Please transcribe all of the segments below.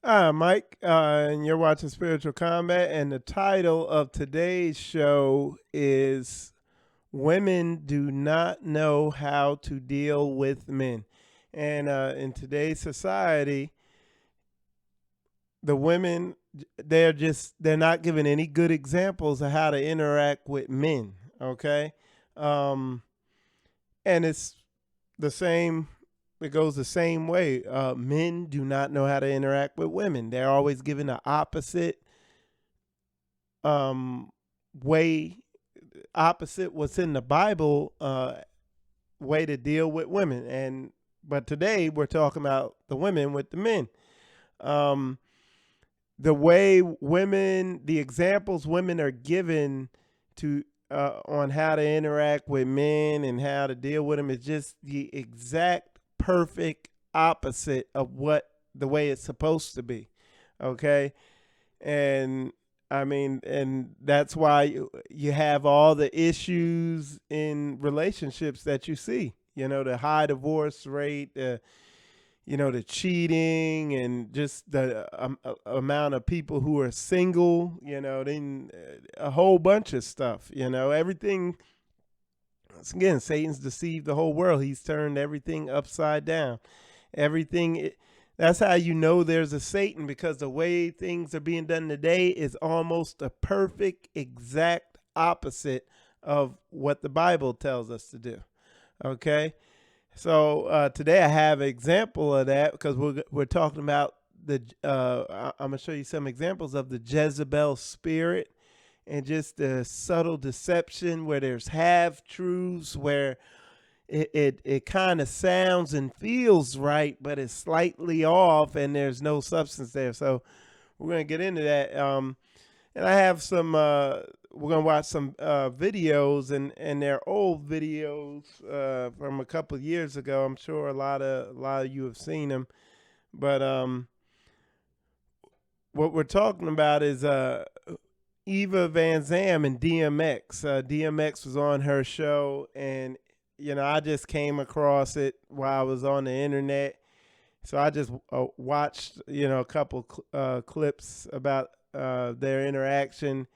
Hi, Mike, and you're watching Spiritual Combat, and the title of today's show is Women Do Not Know How to Deal with Men. And in today's society, the women, they're not given any good examples of how to interact with men, okay? Um, and it's the same it goes the same way. Men do not know how to interact with women. They're always given the opposite um, way, opposite what's in the Bible way to deal with women. And but today we're talking about the women with the men. Um, the way women, the examples women are given to on how to interact with men and how to deal with them is just the exact perfect opposite of what the way it's supposed to be. Okay, and I mean, and that's why you have all the issues in relationships that you see. You know, the high divorce rate, the cheating, and just the amount of people who are single. Then a whole bunch of stuff. Everything. Once again, Satan's deceived the whole world. He's turned everything upside down. Everything. That's how you know there's a Satan, because the way things are being done today is almost a perfect, exact opposite of what the Bible tells us to do. Okay, so today I have an example of that, because we're talking about I'm gonna show you some examples of the Jezebel spirit, and just the subtle deception where there's half truths, where it kind of sounds and feels right, but it's slightly off, and there's no substance there. So we're gonna get into that. And I have some. We're gonna watch some videos, and they're old videos from a couple of years ago. I'm sure a lot of you have seen them, but what we're talking about is Eva Van Zam and DMX. DMX was on her show, and I just came across it while I was on the internet. So I just watched a couple clips about their interaction,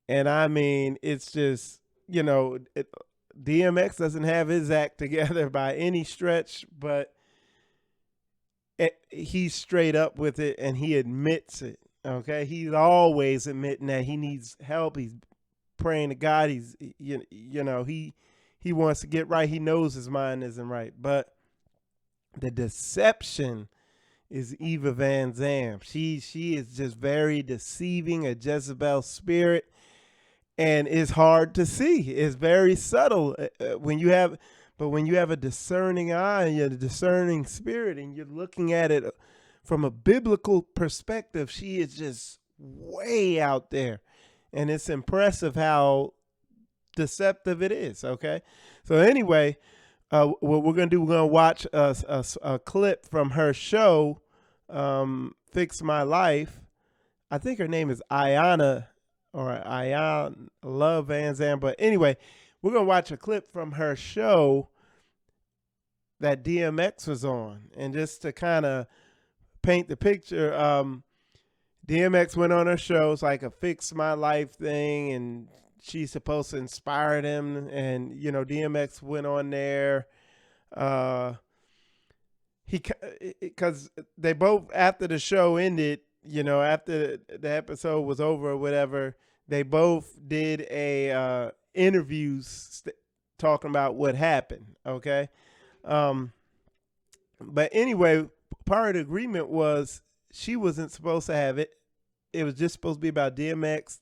and I mean, it's just DMX doesn't have his act together by any stretch, but he's straight up with it, and he admits it. Okay, he's always admitting that he needs help. He's praying to God. He wants to get right. He knows his mind isn't right, but the deception is Eva Van Zam. She is just very deceiving, a Jezebel spirit, and it's hard to see. It's very subtle when you have a discerning eye and a discerning spirit, and you're looking at it from a biblical perspective. She is just way out there, and it's impressive how deceptive it is. Okay, so anyway, what we're gonna do, we're gonna watch a clip from her show, "Fix My Life." I think her name is Ayana, or Ayan Love Van Zam. But anyway, we're gonna watch a clip from her show that DMX was on, and just to kind of paint the picture. DMX went on her show. It's like a "Fix My Life" thing, and she's supposed to inspire them. And DMX went on there. Uh, he because they both, after the show ended, after the episode was over or whatever, they both did a interviews talking about what happened. Okay, um, but anyway, part of the agreement was she wasn't supposed to have it. It was just supposed to be about DMX.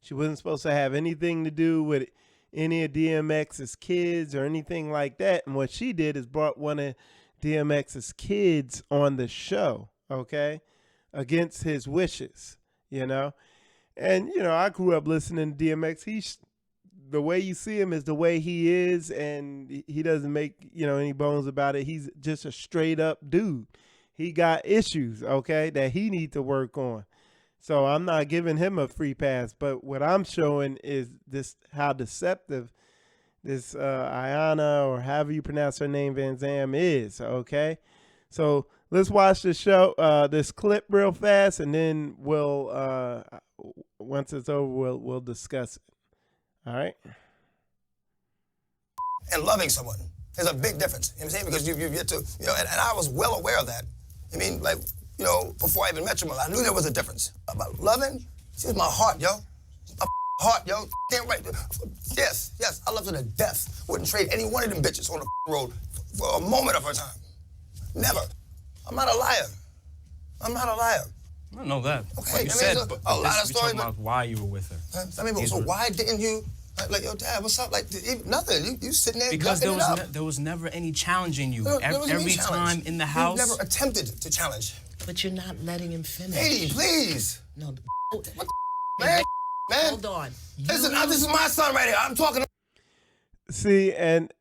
She wasn't supposed to have anything to do with any of DMX's kids or anything like that. And what she did is brought one of DMX's kids on the show, okay, against his wishes, you know. And I grew up listening to DMX. He's The way you see him is the way he is, and he doesn't make any bones about it. He's just a straight up dude. He got issues, okay, that he needs to work on. So I'm not giving him a free pass, but what I'm showing is this, how deceptive this Ayana, or however you pronounce her name, Van Zam, is. Okay, So let's watch this show, this clip real fast, and then we'll once it's over, we'll discuss it. All right. And loving someone. There's a big difference. You know what I'm saying? Because you get to, and I was well aware of that. I mean, like, before I even met your mother, I knew there was a difference. About loving, she's my heart, yo. My heart, yo. Damn right. Yes, I love her to death. Wouldn't trade any one of them bitches on the road for a moment of her time. Never. I'm not a liar. I don't know that. Okay, you said, a but lot of stories about why you were with her. So why didn't you, like, yo, Dad, what's up? Like, nothing. You sitting there because there was never any challenging you. Every time in the house. You never attempted to challenge. But you're not letting him finish. Hey, please. No. What man? Hold on. Listen, this is my son right here. I'm talking. See, and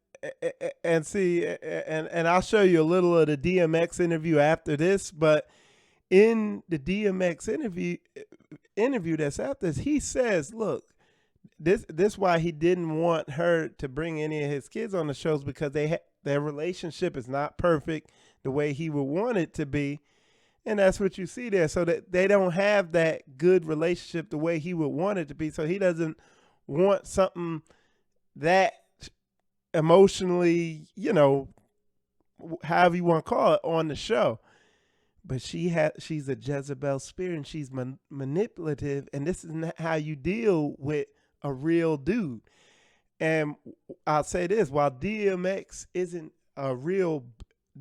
I'll show you a little of the DMX interview after this, but in the DMX interview that's after this, he says, look, this why he didn't want her to bring any of his kids on the shows, because their relationship is not perfect the way he would want it to be. And that's what you see there. So that they don't have that good relationship the way he would want it to be. So he doesn't want something that emotionally, however you want to call it, on the show. But she's a Jezebel spirit, and she's manipulative. And this is not how you deal with a real dude. And I'll say this, while DMX isn't a real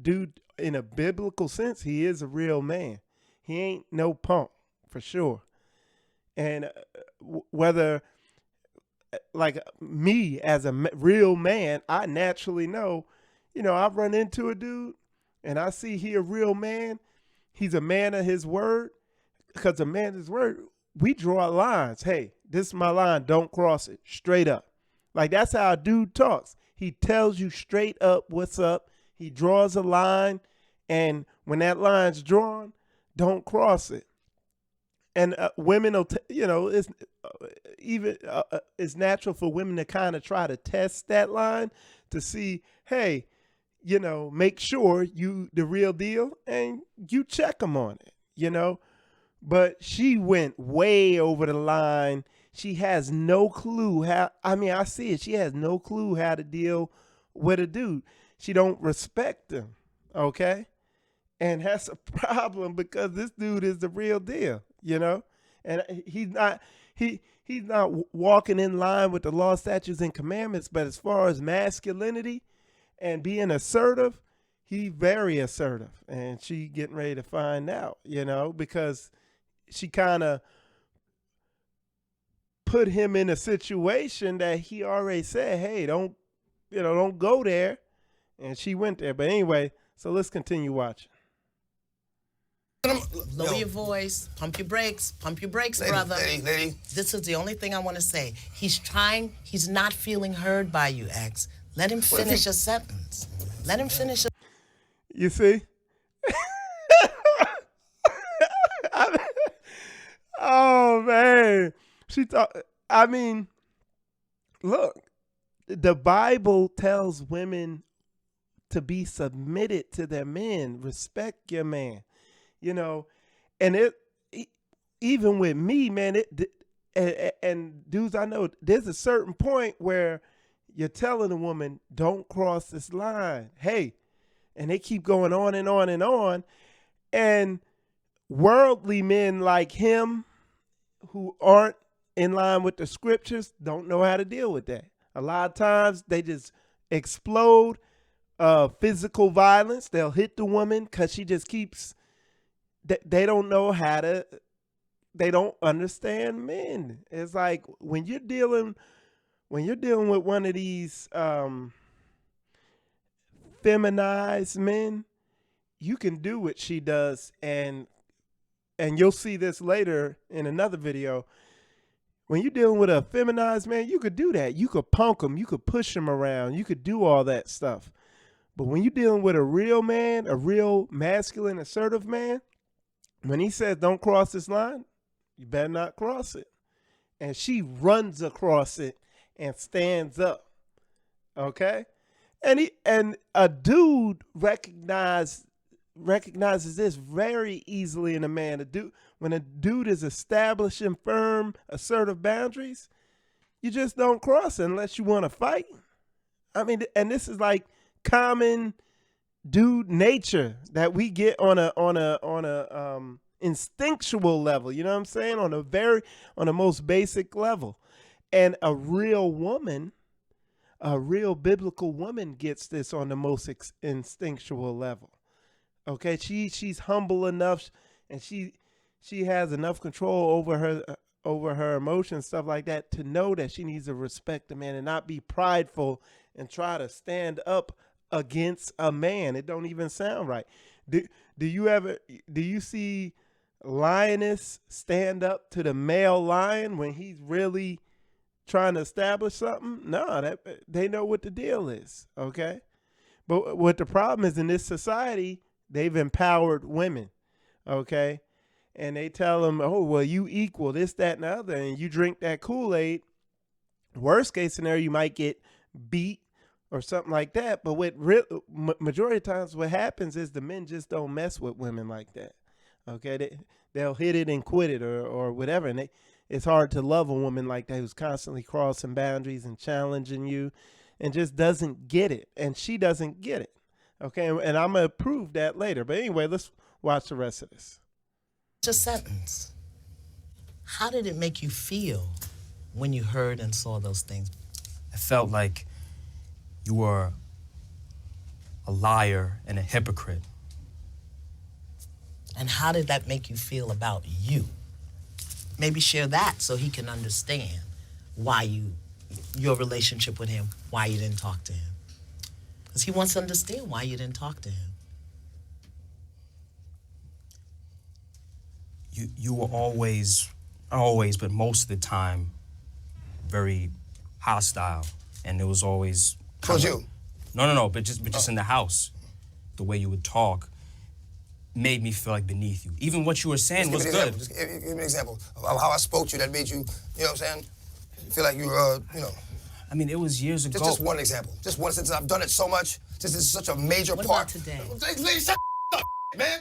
dude in a biblical sense, he is a real man. He ain't no punk, for sure. And whether, like me as a real man, I naturally know, I run into a dude and I see he a real man. He's a man of his word, because a man of his word, we draw lines. Hey, this is my line. Don't cross it. Straight up. Like, that's how a dude talks. He tells you straight up what's up. He draws a line, and when that line's drawn, don't cross it. And women will, it's it's natural for women to kind of try to test that line to see, hey, make sure you the real deal, and you check them on it, But she went way over the line. She has no clue I see it. She has no clue how to deal with a dude. She don't respect him, okay? And that's a problem, because this dude is the real deal, And he's not walking in line with the law, statutes, and commandments, but as far as masculinity and being assertive, he's very assertive. And she getting ready to find out, because she kind of put him in a situation that he already said, hey, don't go there. And she went there. But anyway, so let's continue watching. Lower your voice. Pump your brakes, brother. Lady. This is the only thing I want to say. He's not feeling heard by you, X. Let him finish a sentence. Let him finish. You see? Oh, man. Look, the Bible tells women to be submitted to their men. Respect your man, and even with me, man, and dudes, I know there's a certain point where you're telling a woman, don't cross this line. Hey, and they keep going on and on and on. And worldly men like him, who aren't in line with the scriptures, don't know how to deal with that. A lot of times they just explode physical violence. They'll hit the woman because she just keeps, they don't know how to, they don't understand men. It's like when you're dealing with one of these feminized men, you can do what she does, and you'll see this later in another video. When you're dealing with a feminized man, you could do that. You could punk him. You could push him around. You could do all that stuff. But when you're dealing with a real man, a real masculine, assertive man, when he says don't cross this line, you better not cross it. And she runs across it and stands up. Okay? And a dude recognized recognizes this very easily in a man. When a dude is establishing firm, assertive boundaries, you just don't cross it unless you want to fight. I mean, and this is like common dude nature that we get on a instinctual level. You know what I'm saying? On a most basic level. And a real biblical woman gets this on the most instinctual level. Okay, she's humble enough, and she has enough control over her emotions, stuff like that, to know that she needs to respect the man and not be prideful and try to stand up against a man. It don't even sound right. Do you see lioness stand up to the male lion when he's really trying to establish something? No, they know what the deal is. Okay, but what the problem is in this society, they've empowered women. Okay, and they tell them, oh, well, you equal this, that, and the other, and you drink that Kool-Aid. Worst case scenario, you might get beat or something like that. But majority of times what happens is the men just don't mess with women like that. Okay, they'll hit it and quit it or whatever. And it's hard to love a woman like that who's constantly crossing boundaries and challenging you and just doesn't get it. And she doesn't get it. Okay, and I'm going to prove that later. But anyway, let's watch the rest of this. Just sentence. How did it make you feel when you heard and saw those things? I felt like you were a liar and a hypocrite. And how did that make you feel about you? Maybe share that so he can understand why your relationship with him, why you didn't talk to him. Because he wants to understand why you didn't talk to him. You were always, not always, but most of the time, very hostile, and it was always. Towards you? No, but just in the house, the way you would talk made me feel like beneath you. Even what you were saying was good. Just give me an example of how I spoke to you that made you, you know what I'm saying, feel like you were, I mean, it was years ago. Just one example. Just one, since I've done it so much. This is such a major What part. about today? Lady, shut up, man.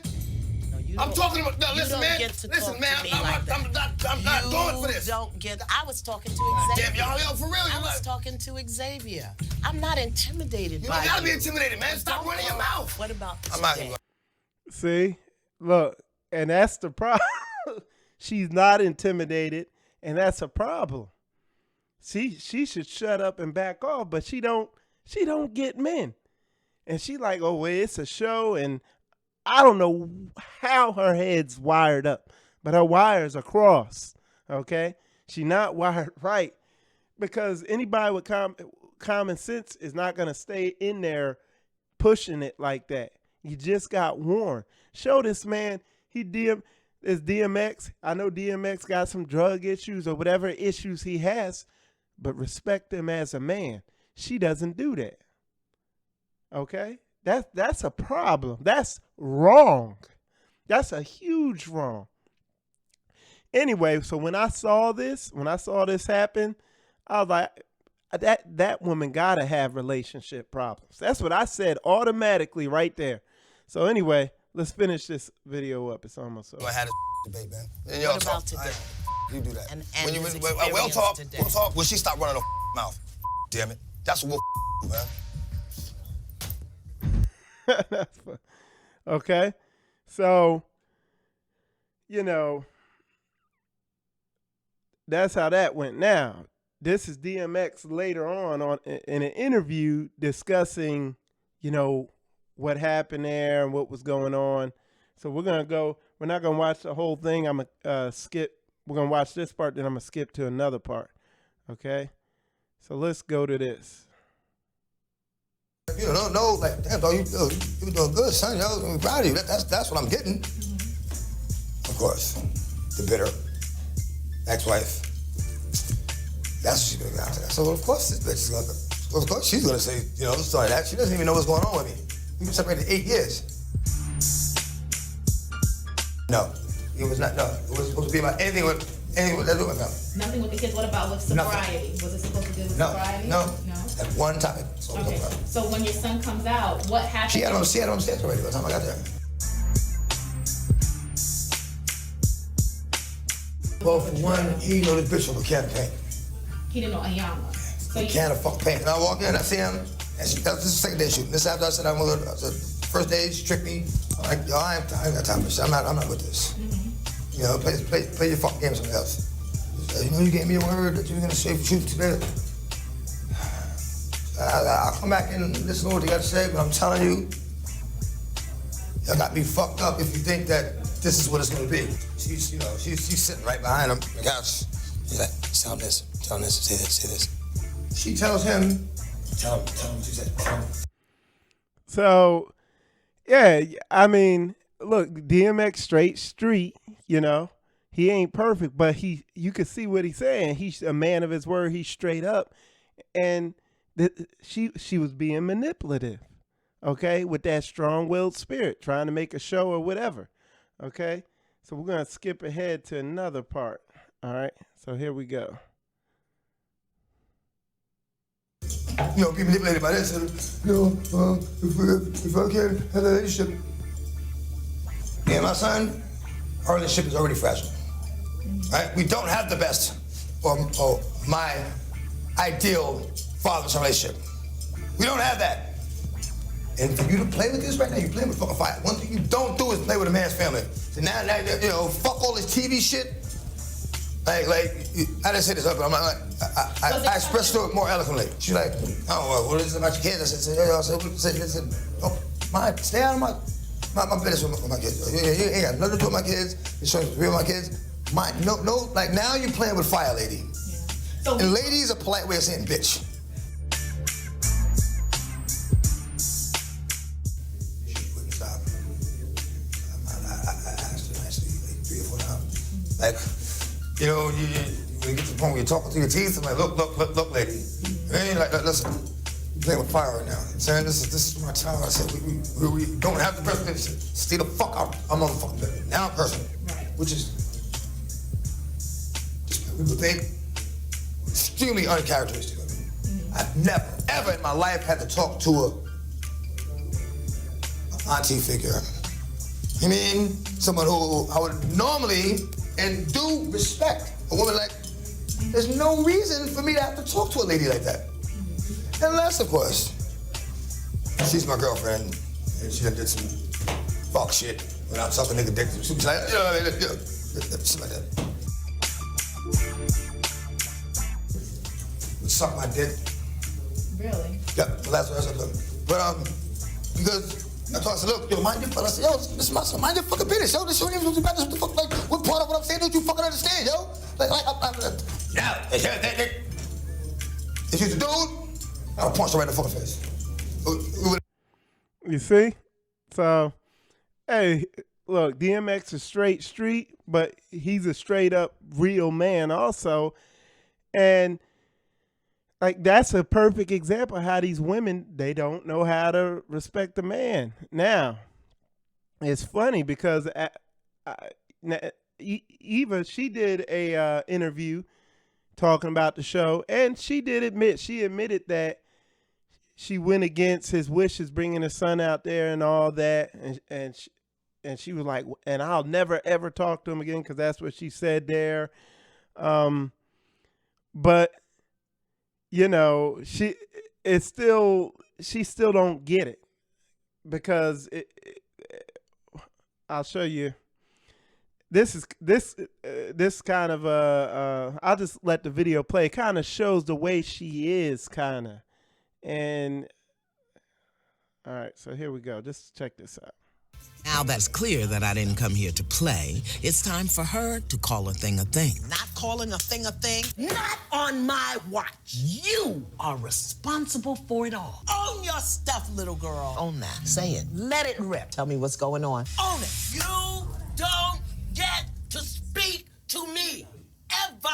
No, I'm talking about, no, listen, man. Listen, man, I'm not going for this. You don't get, I was talking to Xavier. Damn, y'all, for real. I was talking to Xavier. I'm not intimidated You by don't gotta you. be intimidated, man. Stop running your mouth. What about I'm not today? even See, look, and that's the problem. She's not intimidated, and that's a problem. She should shut up and back off, but she don't get men. And she like, oh, well, it's a show, and I don't know how her head's wired up, but her wires are crossed, okay? She not wired right, because anybody with common sense is not going to stay in there pushing it like that. You just got warned. Show this man, it's DMX. I know DMX got some drug issues or whatever issues he has, but respect him as a man. She doesn't do that. Okay? That's a problem. That's wrong. That's a huge wrong. Anyway, so when I saw this happen, I was like, that woman gotta have relationship problems. That's what I said automatically right there. So anyway, let's finish this video up. It's almost over. I had a debate, man. And What about today? You do that. And when you his we'll talk, experience today. we'll talk. When she stop running her mouth, damn it. That's what we'll do, man. That's fun. Okay, so that's how that went. Now, this is DMX later on in an interview discussing, what happened there and what was going on. So we're not gonna watch the whole thing. I'm gonna skip. We're gonna watch this part, then I'm gonna skip to another part. Okay, so let's go to this. No, like, damn, dog, you doing good, son. I'm proud of you. That's what I'm getting. Of course, the bitter ex-wife. That's what she's gonna get after that. So of course this bitch is gonna. Of course she's gonna say, sorry that. She doesn't even know what's going on with me. We've been separated 8 years. No, it was not. No, it was supposed to be about anything with that do with family. Nothing with the kids. What about with sobriety? Was it supposed to do with sobriety? No. At one time. Okay. So when your son comes out, what happened? She had him on the stairs already by the time I got there. Well, for one, he didn't know this bitch from a can of paint. He didn't know Ayana. So A can of fucking paint. And I walk in, I see him, and this is the second day shooting. This after I said first day, she tricked me. I'm like, yo, I ain't got time for this. I'm not with this. You know, play your fucking game somewhere else. You know, you gave me a word that you were gonna shoot today. I'll come back and listen to what you got to say, but I'm telling you, y'all got me fucked up if you think that this is what it's gonna be. She's sitting right behind him on the couch. She's like, tell him this, say this. She tells him, tell him, she said, tell him. So, yeah, I mean, look, DMX straight street, you know. He ain't perfect, but you can see what he's saying. He's a man of his word. He's straight up. And she was being manipulative, okay, with that strong-willed spirit, trying to make a show or whatever, okay? So we're going to skip ahead to another part, all right? So here we go. You know, be manipulated by this. And, you know, if I can't have a relationship, me and my son, our relationship is already fragile. Right? We don't have the best or my ideal father-son relationship. We don't have that. And for you to play with this right now, you're playing with fucking fire. One thing you don't do is play with a man's family. So now you know, fuck all this TV shit. Like, I didn't say this up, but I expressed it more eloquently. She's like, oh, what is it about your kids? I said, oh, stay out of my business with my kids. You ain't got nothing to do with my kids. You're showing me with my kids. No, like now you're playing with fire, lady. Yeah. So, and lady is a polite way of saying bitch. Stop. I asked her nicely, like 3 or 4 times. Like, you know, when you get to the point where you're talking to your teeth, I'm like, look, lady. And like, listen, you're playing with fire right now. I'm saying this is my child. I said, we don't have the person. Stay the fuck out. I'm motherfucking now person. Right. Which is, people think, extremely uncharacteristic of me. I've never, ever in my life had to talk to an auntie figure. I mean, someone who I would normally and do respect. A woman like, there's no reason for me to have to talk to a lady like that. Unless, of course, she's my girlfriend and she done did some fuck shit when I'm sucking nigga dick. She was like, something like that. Suck my dick. Really? Yeah, well, that's what I said. But because I told her, I said, look, yo, mind your fucking. I said, yo, this is my son. Mind your fucking business, yo. This shit ain't supposed to be about this. What the fuck? Like, what part of what I'm saying don't you fucking understand, yo? Yeah. If she's a dude, I'll punch her right in the fucking face. You see? So, hey, look, DMX is straight street, but he's a straight up real man also. And like, that's a perfect example of how these women, they don't know how to respect a man. Now, it's funny because Eva, she did a interview talking about the show, and she admitted that she went against his wishes, bringing his son out there and all that, and she was like, and I'll never ever talk to him again, because that's what she said there. But you know, she still don't get it, because I'll show you. This kind of I'll just let the video play. It kind of shows the way she is, kind of. And all right, so here we go. Just check this out. Now that's clear that I didn't come here to play. It's time for her to call a thing a thing. Not calling a thing a thing? Not on my watch. You are responsible for it all. Own your stuff, little girl. Own that. Say it. Let it rip. Tell me what's going on. Own it. You don't get to speak to me ever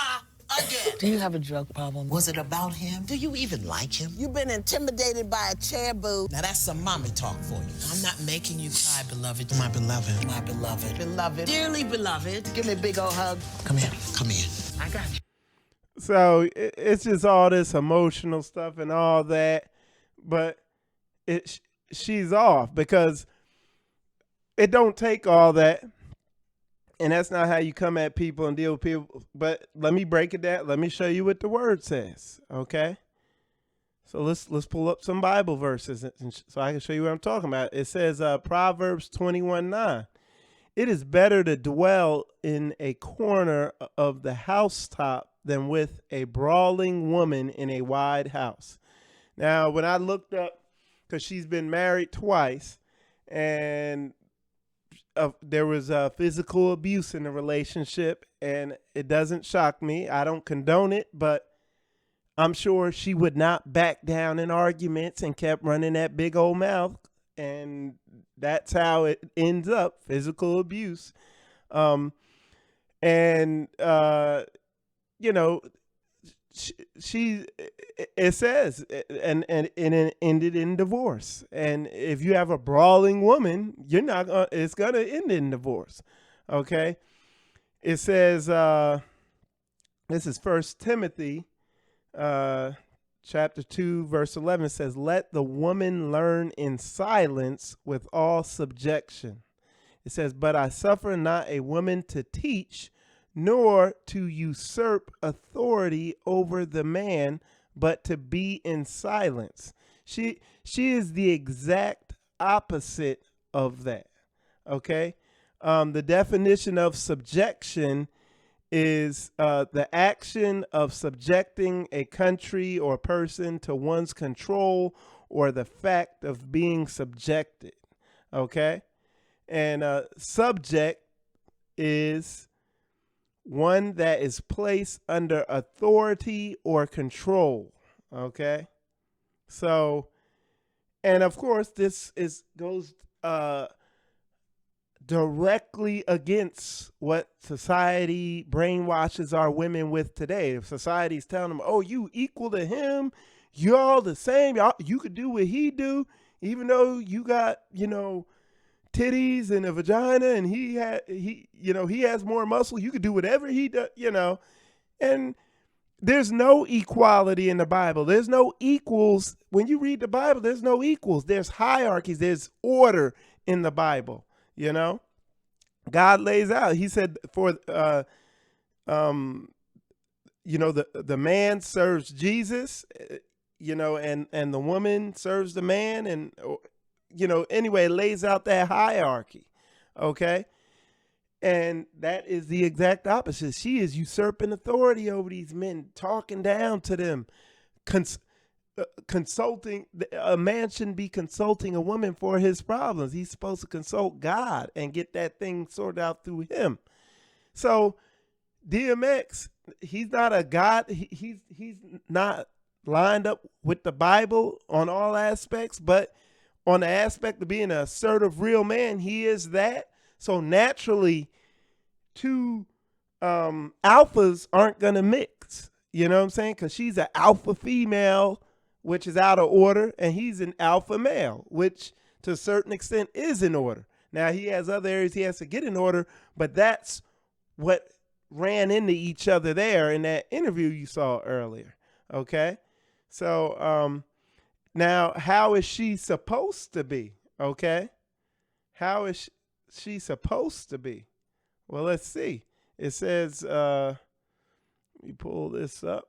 again. Do you have a drug problem? Was it about him? Do you even like him? You've been intimidated by a chair, boo. Now that's some mommy talk for you. I'm not making you cry, beloved. My beloved. My beloved. Beloved. Dearly beloved. Give me a big old hug. Come here. Come here. I got you. So it's just all this emotional stuff and all that, but she's off, because it don't take all that. And that's not how you come at people and deal with people. But let me break it down. Let me show you what the word says. Okay. So let's pull up some Bible verses so I can show you what I'm talking about. It says Proverbs 21:9. It is better to dwell in a corner of the housetop than with a brawling woman in a wide house. Now, when I looked up, because she's been married twice, and there was physical abuse in the relationship, and it doesn't shock me. I don't condone it, but I'm sure she would not back down in arguments and kept running that big old mouth. And that's how it ends up, physical abuse. You know, it says, and it ended in divorce. And if you have a brawling woman, it's going to end in divorce. Okay. It says, this is 1 Timothy, chapter 2, verse 11 says, let the woman learn in silence with all subjection. It says, but I suffer not a woman to teach, nor to usurp authority over the man, but to be in silence. She is the exact opposite of that. Okay. The definition of subjection is the action of subjecting a country or person to one's control, or the fact of being subjected. Okay. And subject is one that is placed under authority or control. Okay. So, and of course, this goes directly against what society brainwashes our women with today. If society's telling them, oh, you equal to him, you're all the same, you could do what he do, even though you got, titties and a vagina, and he has more muscle, you could do whatever he does, and there's no equality in the Bible. There's no equals. When you read the Bible, there's no equals. There's hierarchies. There's order in the Bible. God lays out. He said for the man serves Jesus, and the woman serves the man, and anyway, it lays out that hierarchy. Okay. And that is the exact opposite. She is usurping authority over these men, talking down to them, consulting. A man shouldn't be consulting a woman for his problems. He's supposed to consult God and get that thing sorted out through him. So DMX, he's not a God. He's not lined up with the Bible on all aspects, but on the aspect of being an assertive real man, he is that. So naturally, two alphas aren't going to mix. You know what I'm saying? Because she's an alpha female, which is out of order, and he's an alpha male, which to a certain extent is in order. Now, he has other areas he has to get in order, but that's what ran into each other there in that interview you saw earlier. Okay? So now, how is she supposed to be? Okay? How is she supposed to be? Well, let's see. It says, let me pull this up.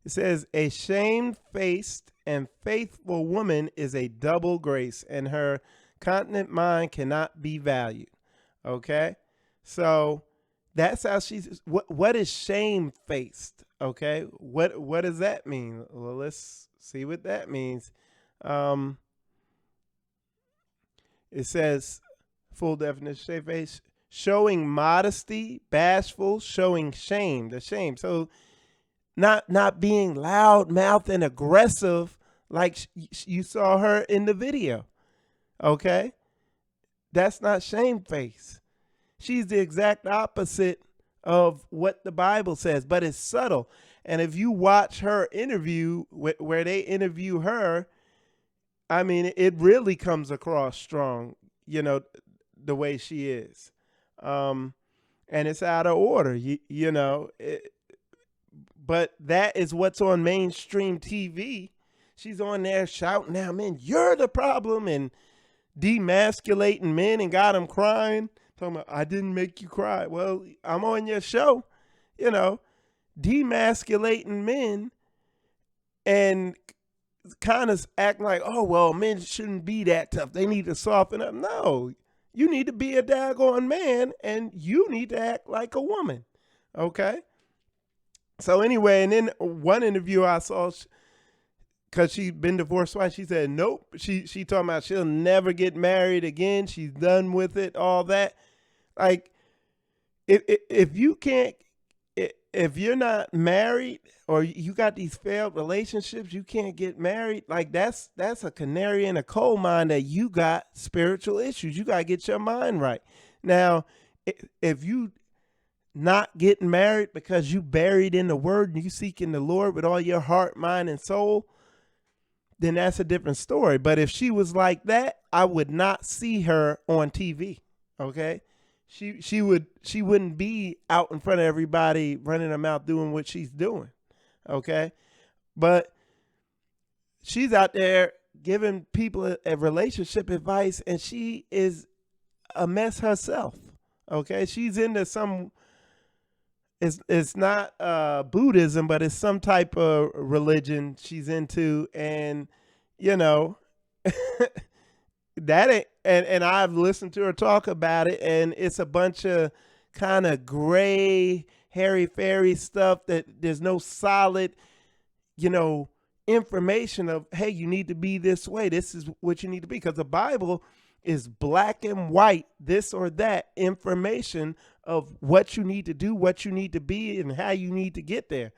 It says, a shamefaced and faithful woman is a double grace, and her continent mind cannot be valued. Okay? So that's how she's, what is shamefaced? Okay? What does that mean? Well, let's see what that means. It says, full definition, shamefaced, showing modesty, bashful, showing shame, the shame. So not being loud mouthed and aggressive like you saw her in the video. Okay? That's not shamefaced. She's the exact opposite of what the Bible says, but it's subtle. And if you watch her interview where they interview her, I mean, it really comes across strong, the way she is. And it's out of order, but that is what's on mainstream TV. She's on there shouting, now, men, you're the problem, and demasculating men and got them crying, talking about, I didn't make you cry. Well, I'm on your show, you know, demasculating men and kind of acting like, oh, well, men shouldn't be that tough. They need to soften up. No, you need to be a daggone man and you need to act like a woman. Okay. So anyway, and then one interview I saw, because she'd been divorced twice, she said, nope. She talking about she'll never get married again. She's done with it, all that. Like, if you can't, if you're not married or you got these failed relationships, you can't get married. Like, that's a canary in a coal mine that you got spiritual issues. You got to get your mind right. Now, if you not getting married because you buried in the word and you seeking the Lord with all your heart, mind, and soul, then that's a different story. But if she was like that, I would not see her on TV. Okay. She wouldn't be out in front of everybody running her mouth doing what she's doing. Okay. But she's out there giving people a relationship advice, and she is a mess herself. Okay. She's into some, it's not Buddhism, but it's some type of religion she's into. And, you know, that ain't, and I've listened to her talk about it, and it's a bunch of kind of gray, hairy-fairy stuff that there's no solid, you know, information of, hey, you need to be this way. This is what you need to be. Because the Bible is black and white, this or that information of what you need to do, what you need to be, and how you need to get there.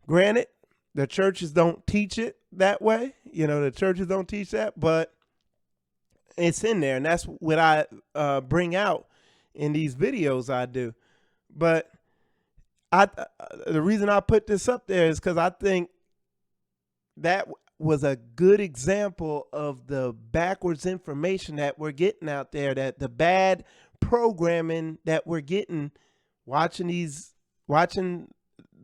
Granted, the churches don't teach it that way. You know, the churches don't teach that, but it's in there, and that's what I bring out in these videos I do. But the reason I put this up there is because I think that was a good example of the backwards information that we're getting out there, that the bad programming that we're getting watching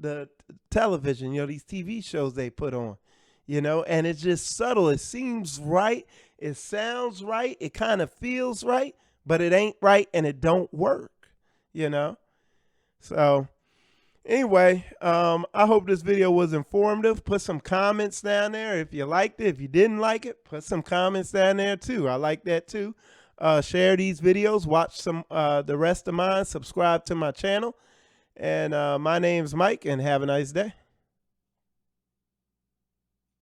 the television, you know, these TV shows they put on, you know, and it's just subtle. It seems right. It sounds right. It kind of feels right, but it ain't right, and it don't work, you know? So anyway, I hope this video was informative. Put some comments down there if you liked it. If you didn't like it, put some comments down there too. I like that too. Share these videos. Watch some the rest of mine. Subscribe to my channel. And my name's Mike, and have a nice day.